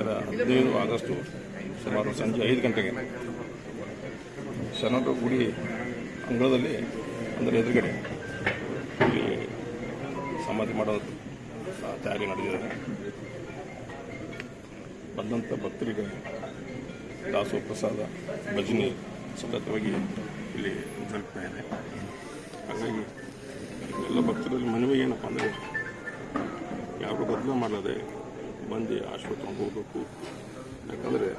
15 August ಸುಮಾರು ಸಂಜೆ 5 ಗಂಟೆಗೆ ಶರಣರ ಗುಡಿ ಅಂಗಳದಲ್ಲಿ ಅಂದರೆ ಎದುರುಗಡೆ ಇಲ್ಲಿ ಸಮಾಧಿ ಮಾಡೋದು ತಯಾರಿ ನಡೆದಿದೆ. ಬಂದಂಥ ಭಕ್ತರಿಗೆ ದಾಸೋಹ ಪ್ರಸಾದ ಭಜನೆ ಸತತವಾಗಿ ಇಲ್ಲಿ ದೊರಕ್ತಾ ಇದೆ. ಹಾಗಾಗಿ ಎಲ್ಲ ಭಕ್ತರಲ್ಲಿ ಮನವಿ ಏನಪ್ಪ ಅಂದರೆ ಯಾರು ಬದಲು ಮಾಡದೆ ಬಂದು ಆಶೀರ್ವಾದ ಹೋಗಬೇಕು. ಯಾಕಂದರೆ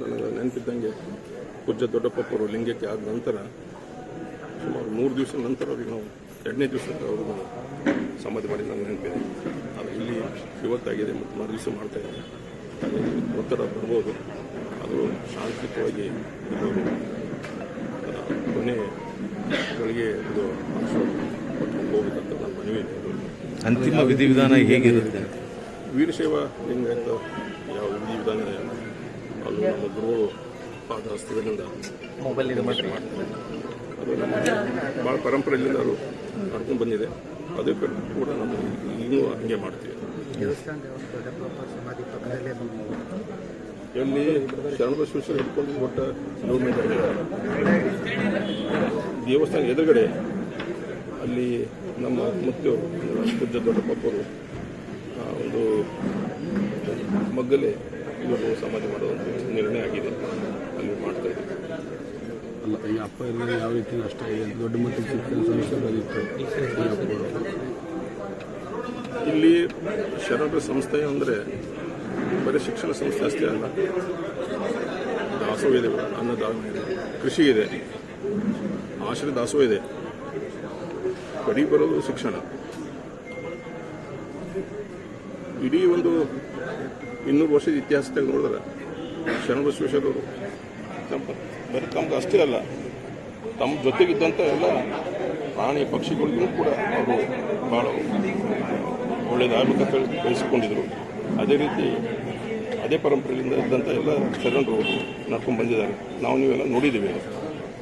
ನನಗೆ ನೆನಪಿದ್ದಂಗೆ ಪೂಜ್ಯ ದೊಡ್ಡಪ್ಪವರು ಲಿಂಗಕ್ಕೆ ಆದ ನಂತರ ಸುಮಾರು 3 ದಿವಸ ನಂತರ ಅವ್ರಿಗೆ ನಾವು 2ನೇ ದಿವಸಕ್ಕೆ ಅವ್ರಿಗೆ ಸಮಾಧಿ ಮಾಡಿ ನನಗೆ ನೆನಪಿದೆ. ಅದು ಇಲ್ಲಿ ಇವತ್ತಾಗಿದೆ ಮತ್ತು ಮರು ದಿವಸ ಮಾಡ್ತಾಯಿದ್ದಾರೆ. ಒತ್ತಡ ಬರ್ಬೋದು, ಅದು ಶಾಂತಿಯುತವಾಗಿ ಎಲ್ಲರೂ ಕೊನೆಗಳಿಗೆ ಇದು ಆಶೀರ್ವಾದ ಹೋಗಬೇಕಂತ ನನ್ನ ಮನವಿ ಇದೆ. ಅಂತಿಮ ವಿಧಿವಿಧಾನ ಹೇಗಿರುತ್ತೆ? ವೀರಶೈವ ಲಿಂಗಾಯತ ಯಾವ ವಿಧಿವಿಧಾನ ಅದು ನಮ್ಮ ಗುರುಗಳು ಪಾದ ಹಸ್ತದಿಂದ ಮಾಡ್ತಾರೆ. ಅದು ಭಾಳ ಪರಂಪರೆಯಿಂದ ಅದು ನಡ್ಕೊಂಡು ಬಂದಿದೆ. ಅದೇ ಕೂಡ ನಮ್ಮ ಇನ್ನೂ ಹಂಗೆ ಮಾಡ್ತೀವಿ. ಎಲ್ಲಿ ಶರಣಬಸವೇಶ್ವರ ಹಿಡ್ಕೊಂಡು ದೊಡ್ಡ ಗೌರ್ಮೆಂಟ್ ಆಗಿದೆ. ದೇವಸ್ಥಾನ ಎದುರುಗಡೆ ಅಲ್ಲಿ ನಮ್ಮ ಮುತ್ತು ಪೂಜ್ಯ ದೊಡ್ಡಪ್ಪವರು ಒಂದು ಮಗ್ಗಲೇ ಇವರು ಸಮಾಧಿ ಮಾಡುವಂಥ ನಿರ್ಣಯ ಆಗಿದೆ. ಅಲ್ಲಿ ಮಾಡ್ತಾ ಇದ್ದೀವಿ. ಅಲ್ಲ, ಈ ಅಪ್ಪ ಎಲ್ಲ ಯಾವ ರೀತಿ ಅಷ್ಟೇ ದೊಡ್ಡ ಮಟ್ಟಿಗೆ ಸಮಸ್ಯೆ ಬಂದಿತ್ತು. ಇಲ್ಲಿ ಶರಣರ ಸಂಸ್ಥೆ ಅಂದರೆ ಬರೀ ಶಿಕ್ಷಣ ಸಂಸ್ಥೆ ಅಷ್ಟೇ ಅಲ್ಲ, ದಾಸೋಹ ಇದೆ, ಅನ್ನದಾನ ಇದೆ, ಕೃಷಿ ಇದೆ, ಆಶ್ರಯ ದಾಸೋಹ ಇದೆ. ಕಡಿ ಬರೋದು ಶಿಕ್ಷಣ. ಇಡೀ ಒಂದು 200 ವರ್ಷದ ಇತಿಹಾಸ ತೆಗೆದು ನೋಡಿದ್ರೆ ಶರಣಬಸವೇಶ್ವರರು ಬರೀ ತಮ್ಗೆ ಅಷ್ಟೇ ಅಲ್ಲ, ತಮ್ಮ ಜೊತೆಗಿದ್ದಂಥ ಎಲ್ಲ ಪ್ರಾಣಿ ಪಕ್ಷಿಗಳಿಗೂ ಕೂಡ ಅವರು ಭಾಳ ಒಳ್ಳೆಯದಾಗಬೇಕಂತ ಬಯಸಿಕೊಂಡಿದ್ದರು. ಅದೇ ರೀತಿ ಅದೇ ಪರಂಪರೆಯಿಂದ ಇದ್ದಂಥ ಎಲ್ಲ ಶರಣರು ನಡ್ಕೊಂಡು ಬಂದಿದ್ದಾರೆ. ನಾವು ನೀವೆಲ್ಲ ನೋಡಿದ್ದೀವಿ.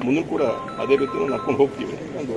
ಮುಂದೆ ಕೂಡ ಅದೇ ರೀತಿ ನಡ್ಕೊಂಡು ಹೋಗ್ತೀವಿ. ಒಂದು